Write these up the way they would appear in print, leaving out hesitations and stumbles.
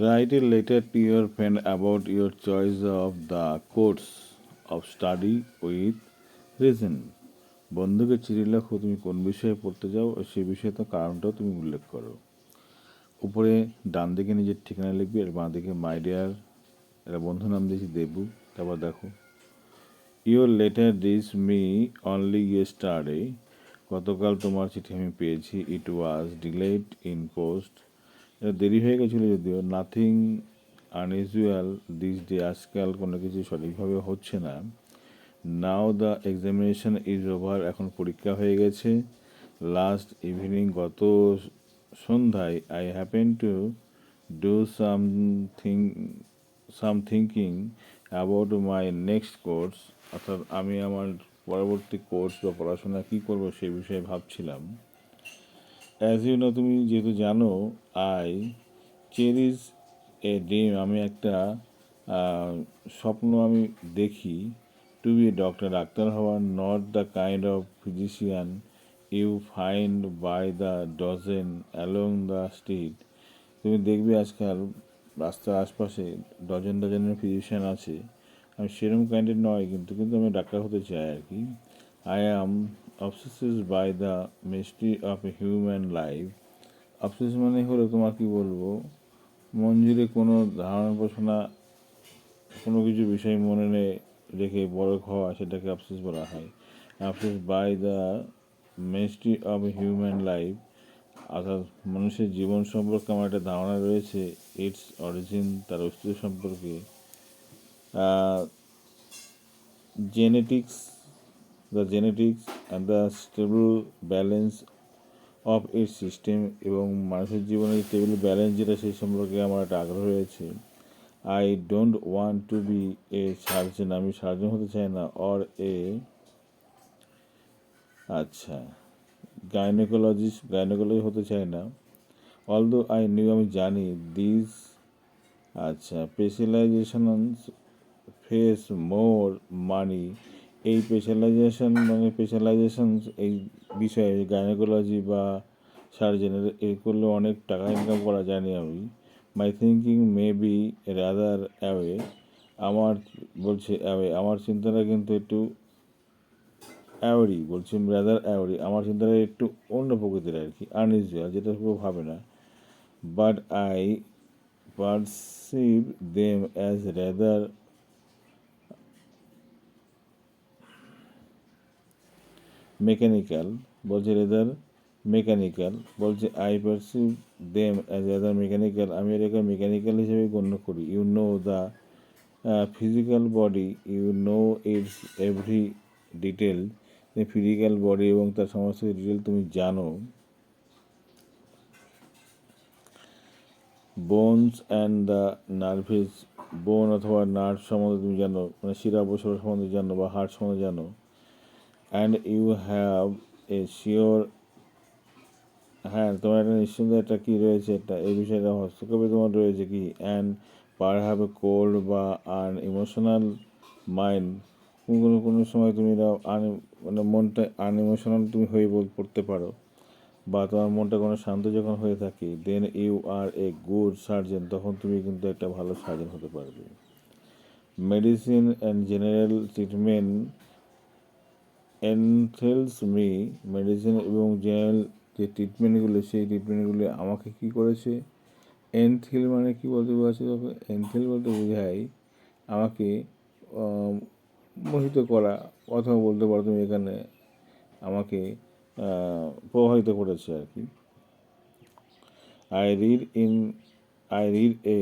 Write a letter to your friend about your choice of the course of study with reason. বন্ধুকে চিঠি লেখো তুমি কোন বিষয়ে পড়তে যাও ও সেই বিষয়ে তো কারণটাও তুমি উল্লেখ করো। উপরে ডান দিকে নিজের ঠিকানা লিখবে আর বাঁ দিকে মাই ডিয়ার, এটা বন্ধু নাম দিয়েছি দেবু। তারপর দেখো your letter this me only yesterday, গতকাল তোমার চিঠি আমি পেয়েছি। ইট ওয়াজ ডিলেড ইন পোস্ট, এটা দেরি হয়ে গেছিলো যদিও। নাথিং আনইউজুয়াল দিস ডে, আজকাল কোনো কিছু সঠিকভাবে হচ্ছে না। নাও দ্য এক্সামিনেশন ইজ ওভার, এখন পরীক্ষা হয়ে গেছে। লাস্ট ইভিনিং, গত সন্ধ্যায়। I happen to do some thinking about my next course, অর্থাৎ আমি আমার পরবর্তী কোর্স বা পড়াশোনা কী করবো সেই বিষয়ে ভাবছিলাম। অ্যাজ ইউ নো, তুমি যেহেতু জানো, আই চেরিজ এ ড্রিম, আমি একটা স্বপ্ন আমি দেখি। টু বি ডক্টর, ডাক্তার হওয়ার। Not the kind of physician you find by the dozen along the street, তুমি দেখবে আজকাল রাস্তার আশপাশে ডজন ডজনের ফিজিশিয়ান আছে। আমি সেরকম কাইন্ডের নয়, কিন্তু আমি ডাক্তার হতে চাই আর কি। I am obsessed by the mystery of a human life. Obsess মানে হলো, তোমার কি বলবো, মন জুড়ে কোনো ধারণা পোষণা, কোনো কিছু বিষয় মনে রেখে বড় হওয়া, সেটাকে অবসেস বলা হয়। Obsess by the mystery of human life, অর্থাৎ মানুষের জীবন সম্পর্কে আমার একটা ধারণা রয়েছে। ইটস অরিজিন, তার অস্তিত্ব সম্পর্কে। Genetics, the genetics and the stable balance of its system, এবং মানুষের জীবনের স্টেবল ব্যালেন্স যেটা, সেই সম্পর্কে আমার একটা আগ্রহ রয়েছে। I don't want to be a surgeon, আমি সার্জন হতে চাই না। অর এ গাইনোকোলজি হতে চাই না। অলদো আই নিউ, আমি জানি। দিস স্পেশালাইজেশনস ফেস মোর মানি, এই স্পেশালাইজেশন এই বিষয়ে গাইনোকোলজি বা সার্জেনের এ করলে অনেক টাকা ইনকাম করা জানি আমি। My thinking may be rather away, আমার চিন্তাটা কিন্তু একটু আমার চিন্তাটা একটু অন্য প্রকৃতির আর কি। আনইউজুয়াল, যেটা কেউ ভাবে না। But I perceive them as rather mechanical, I perceive them as rather mechanical, আমি এটাকে মেকানিক্যাল হিসেবে গণ্য করি। You know the physical body, you know it's every detail, physical body এবং তার সমস্ত ডিটেল তুমি জানো। বোনস অ্যান্ড দ্য নার্ভিস, বোন অথবা নার্ভ সম্বন্ধে তুমি জানো, মানে শিরা উপশিরা সম্বন্ধে জানো বা হার্ট সম্বন্ধে জানো। And you have a sure, হ্যাঁ তোমার একটা নিশ্চিন্তে একটা কী রয়েছে, একটা এই বিষয়টা হস্তক্ষেপে তোমার রয়েছে কি। And per have a cold বা আন ইমোশনাল মাইন্ড, কোনো সময় তুমি মানে মনটা আনইমোশনাল তুমি হয়ে পড়তে পারো, বা তোমার মনটা কোনো শান্ত যখন হয়ে থাকে। Then you are a good surgeon, তখন তুমি কিন্তু একটা ভালো সার্জন হতে পারবে। Medicine and general treatment entails me, medicine এবং জেনারেল যে ট্রিটমেন্টগুলো, সেই ট্রিটমেন্টগুলি আমাকে কী করেছে। এনথিল মানে কী বলতে বোঝাচ্ছে দেখো, এনথিল বলতে বোঝায় আমাকে মোহিত করা, অথবা বলতে পারো তুমি এখানে আমাকে প্রভাবিত করেছে আর কি। I read a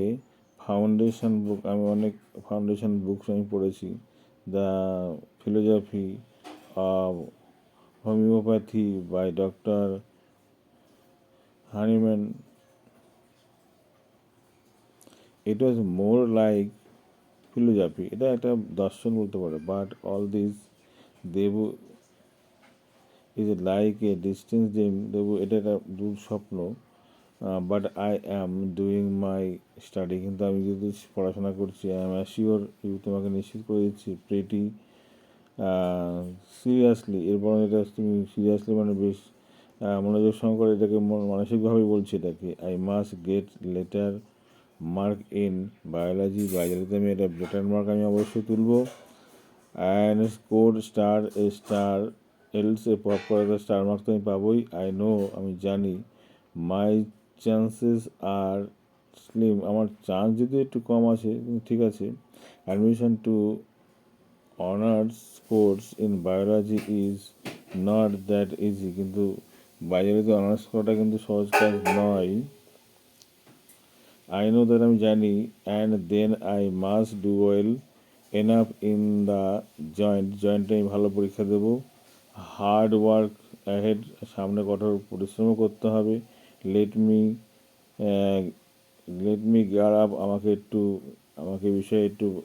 foundation book, আমি অনেক ফাউন্ডেশন বুকস আমি পড়েছি। The philosophy of homeopathy by doctor Hahnemann, it was more like philosophy, এটা একটা দর্শন বলতে পারে। But all this Debu is like a distance dream, Debu এটা একটা দূর স্বপ্ন। But I am doing my study, কিন্তু আমি যদি পড়াশোনা করছি। আই অ্যাম অ্যাসিওর ইউ, তোমাকে নিশ্চিত করে দিচ্ছি। প্রেটি সিরিয়াসলি, এরপর এটা তুমি সিরিয়াসলি মানে বেশ মনোযোগ সহকারে এটাকে মানসিকভাবেই বলছি এটাকে। I must get letter mark in biology, বায়োলজিতে আমি এটা বেটার মার্ক আমি অবশ্যই তুলবো। And score star else a pop করাতে স্টার মার্ক তো আমি পাবোই। আই নো, আমি জানি। মাই চান্সেস আর স্লিম, আমার চান্স যদি একটু কম আছে কিন্তু ঠিক আছে। Admission to honours course in biology is not that easy, কিন্তু বায়োলজিতে অনার্স করাটা কিন্তু সহজ কাজ নয়। আই নো দ্যাট, আমি জানি। And then I must do well enough in the জয়েন্টে আমি ভালো পরীক্ষা দেবো। হার্ড ওয়ার্ক অ্যাহেড, সামনে কঠোর পরিশ্রমও করতে হবে। লেট মি গিয়ার আপ, আমাকে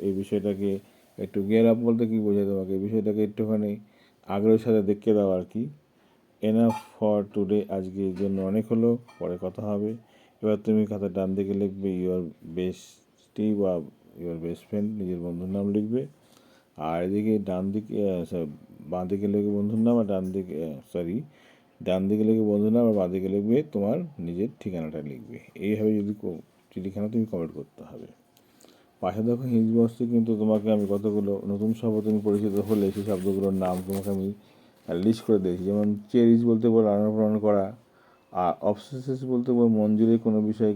এই বিষয়টাকে একটু গিয়ার আপ বলতে কী বোঝায় তোমাকে, এই বিষয়টাকে একটুখানি আগ্রহের সাথে দেখে দাও আর কি। এনাফ ফর টুডে, আজকের জন্য অনেক হলো, পরে কথা হবে। এবার তুমি খাতা ডান দিকে লিখবে ইউর বেস্টি বা ইউর বেস্ট ফ্রেন্ড, নিজের বন্ধুর নাম লিখবে। আর এদিকে বাঁ দিকে লিখবে বন্ধুর নাম, আর ডান দিকে লিখবে বন্ধুর নাম, আর বাঁ দিকে লিখবে তোমার নিজের ঠিকানাটা লিখবে। এইভাবে যদি চিঠিখানা তুমি কমেন্ট করতে হবে। পাশে দেখো হিন্দি বক্সে কিন্তু তোমাকে আমি কতগুলো নতুন শব্দ তুমি পরিচিত হলে সেই শব্দগুলোর নাম তোমাকে আমি লিস্ট করে দিয়েছি। যেমন চেরিজ বলতে বলো লালন পালন করা, আর অবসেসিস বলতে বলো মন জুড়ে কোনো বিষয়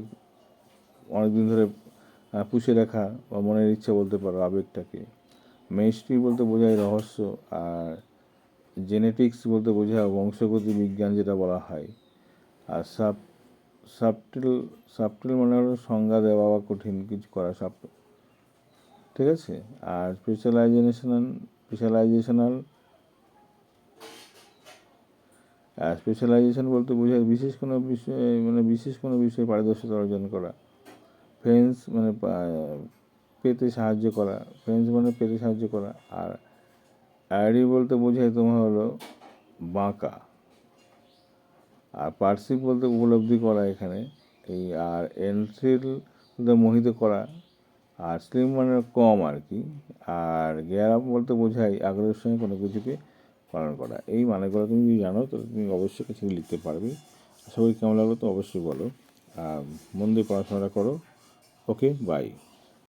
অনেকদিন ধরে পুষে রাখা বা মনের ইচ্ছা বলতে পারো আবেগটাকে। মিস্ট্রি বলতে বোঝায় রহস্য, আর জেনেটিক্স বলতে বোঝায় বংশগতি বিজ্ঞান যেটা বলা হয়। আর সাবটেল মানে হলো সংজ্ঞা দেওয়া বা কঠিন কিছু করা, ঠিক আছে। আর স্পেশালাইজেশন বলতে বোঝায় বিশেষ কোনো বিষয়ে পারদর্শিতা অর্জন করা। ফ্রেন্স মানে পেতে সাহায্য করা। আর অ্যারি বলতে বোঝায় তোমার হলো বাঁকা। আর পার্সিভ বলতে উপলব্ধি করা এখানে এই। আর এনথ্রিল বলতে মোহিত করা। আর স্লিম মানে কম আর কি। আর গিয়ার আপ বলতে বোঝায় আগ্রহের সঙ্গে কোনো কিছুকে পালন করা। এই মানেগুলো তুমি যদি জানো তো তুমি অবশ্যই কিছু লিখতে পারবে। আশা করি কেমন লাগলো তো অবশ্যই বলো। মন দিয়ে পড়াশোনাটা করো। ওকে, বাই।